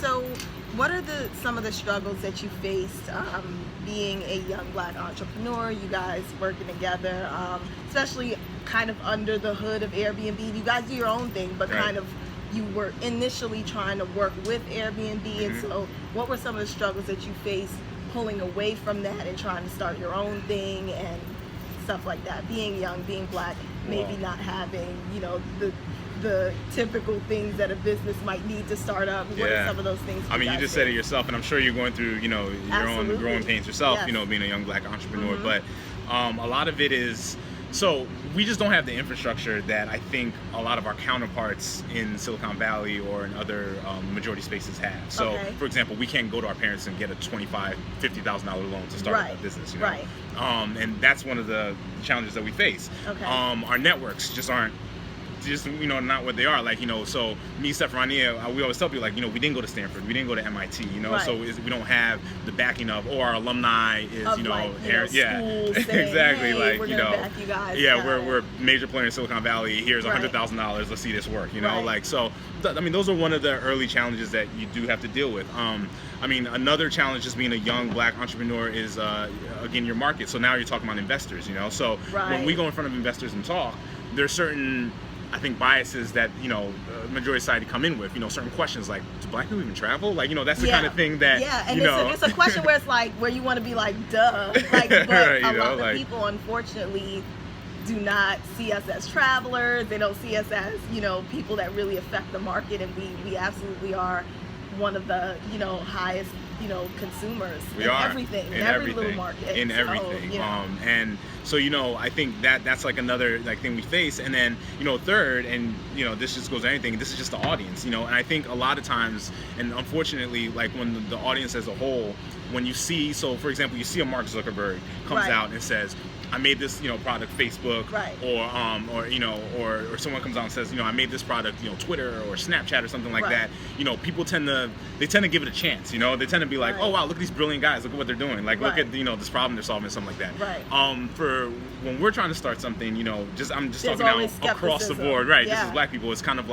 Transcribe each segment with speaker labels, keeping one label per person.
Speaker 1: So what are some of the struggles that you faced being a young Black entrepreneur, you guys working together, especially kind of under the hood of Airbnb? You guys do your own thing, but
Speaker 2: Right.
Speaker 1: kind of you were initially trying to work with Airbnb. And so what were some of the struggles that you faced pulling away from that and trying to start your own thing and stuff like that? Being young, being Black, maybe not having, the typical things that a business might need to start up. What are some of those things?
Speaker 2: I mean, you just said it yourself, and I'm sure you're going through, your
Speaker 1: Absolutely.
Speaker 2: own growing pains yourself,
Speaker 1: Yes.
Speaker 2: being a young Black entrepreneur. But a lot of it is, so we just don't have the infrastructure that I think a lot of our counterparts in Silicon Valley or in other majority spaces have. So, for example, we can't go to our parents and get a $25,000, $50,000 loan to start a business.
Speaker 1: Right.
Speaker 2: And that's one of the challenges that we face.
Speaker 1: Okay.
Speaker 2: Our networks just aren't not what they are. So me, Steph, Rania, we always tell people, we didn't go to Stanford, we didn't go to MIT, so we don't have the backing of, or our alumni is,
Speaker 1: schools saying,
Speaker 2: exactly,
Speaker 1: hey, we're gonna back you guys.
Speaker 2: We're a major player in Silicon Valley, here's $100,000, let's see this work, those are one of the early challenges that you do have to deal with. Another challenge just being a young Black entrepreneur is, again, your market. So now you're talking about investors, so when we go in front of investors and talk, there's certain, I think, biases that majority society come in with, certain questions like, do Black people even travel? That's the kind of thing that
Speaker 1: and it's a question where it's where you want to be duh, but a lot of people unfortunately do not see us as travelers. They don't see us as people that really affect the market, and we absolutely are one of the highest consumers in everything, in every little market,
Speaker 2: in everything. And so I think that's another thing we face. And then third, and this just goes to anything, this is just the audience, and I think a lot of times, and unfortunately, when the audience as a whole, when you see, so for example, you see a Mark Zuckerberg comes out and says, I made this, product Facebook, or someone comes out and says, I made this product, Twitter or Snapchat or something like that. People tend to give it a chance. They tend to be like, oh wow, look at these brilliant guys, look at what they're doing. Look at this problem they're solving, something like that. For when we're trying to start something, I'm just
Speaker 1: There's
Speaker 2: talking now across the board, just as Black people, it's kind of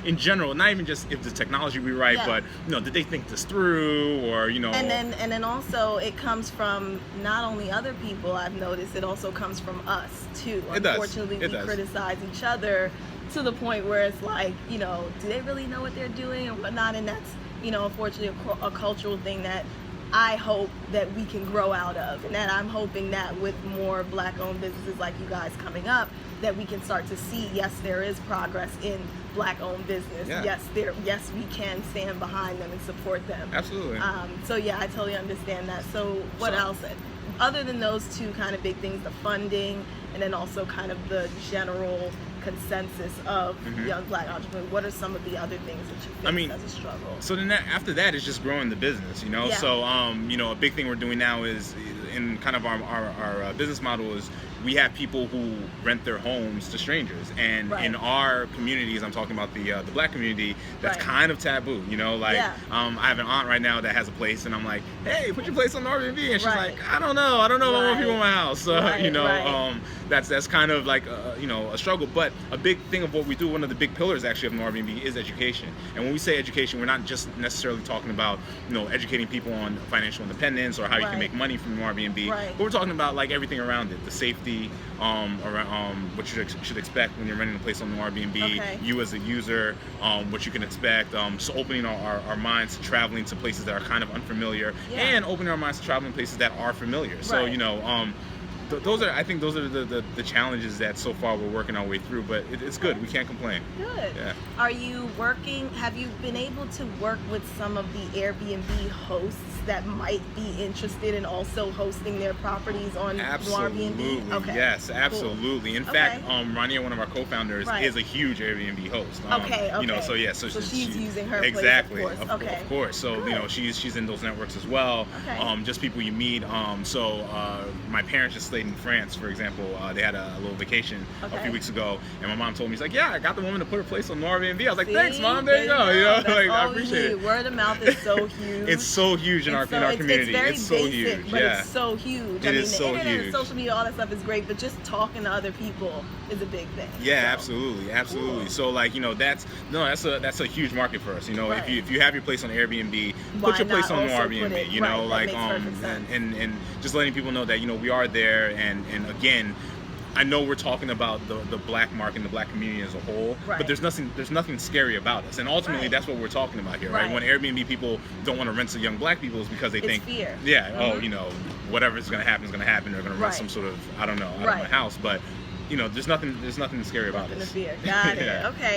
Speaker 2: in general, not even just if the technology we write, but did they think this through, or And
Speaker 1: then also it comes from not only other people. I've noticed it also comes from us too. Unfortunately, we criticize each other to the point where it's do they really know what they're doing and whatnot? And that's unfortunately a cultural thing that I hope that we can grow out of, and that I'm hoping that with more Black-owned businesses like you guys coming up, that we can start to see, yes, there is progress in Black-owned business. Yes, we can stand behind them and support them.
Speaker 2: Absolutely.
Speaker 1: So I totally understand that. So what else? Other than those two kind of big things, the funding, and then also kind of the general consensus of young Black entrepreneurs, what are some of the other things that you face as a struggle?
Speaker 2: So then after that is just growing the business, So, a big thing we're doing now is, in kind of our business model, is we have people who rent their homes to strangers, and in our communities, I'm talking about the Black community, that's kind of taboo, I have an aunt right now that has a place, and I'm like, hey, put your place on Noirbnb, and she's like, I don't know if I want people in my house, that's kind of a struggle. But a big thing of what we do, one of the big pillars actually of Noirbnb, is education. And when we say education, we're not just necessarily talking about educating people on financial independence or how you can make money from Airbnb, but we're talking about everything around it, the safety, around what you should expect when you're renting a place on Airbnb, you as a user, what you can expect, so opening our minds to traveling to places that are kind of unfamiliar, and opening our minds to traveling places that are familiar. So those are the challenges that so far we're working our way through, but it's good. We can't complain.
Speaker 1: Good. Yeah. Have you been able to work with some of the Airbnb hosts that might be interested in also hosting their properties on Airbnb?
Speaker 2: Okay. Yes, absolutely. Cool. In fact, Rania, one of our co-founders, is a huge Airbnb host. So
Speaker 1: she's using her
Speaker 2: exactly,
Speaker 1: place, of course.
Speaker 2: So she's in those networks as well. Just people you meet. My parents just in France, for example, they had a little vacation a few weeks ago, and my mom told me, she's like, yeah, I got the woman to put her place on Noirbnb. I was like, thanks, Mom. There you go. You know, like, I appreciate it.
Speaker 1: Word of mouth is so huge.
Speaker 2: It's so huge in our community.
Speaker 1: It's so
Speaker 2: basic,
Speaker 1: huge. But it's so huge.
Speaker 2: It is so huge.
Speaker 1: The internet and social media, all that stuff is great, but just talking to other people is a big thing.
Speaker 2: Yeah, absolutely. Cool. So like, you know, that's a huge market for us. You know, if you have your place on Airbnb, put your place on Airbnb. You know, like and just letting people know that, you know, we are there, and again, I know we're talking about the black market and the black community as a whole, but there's nothing scary about us, and ultimately that's what we're talking about here, right? When Airbnb people don't want to rent to young black people, is because they think
Speaker 1: fear.
Speaker 2: Oh, you know, whatever's going to happen is going to happen. They're going to rent some sort of, I don't know, out of my house, but you know, there's nothing scary about this.
Speaker 1: Fear. Got it. Okay,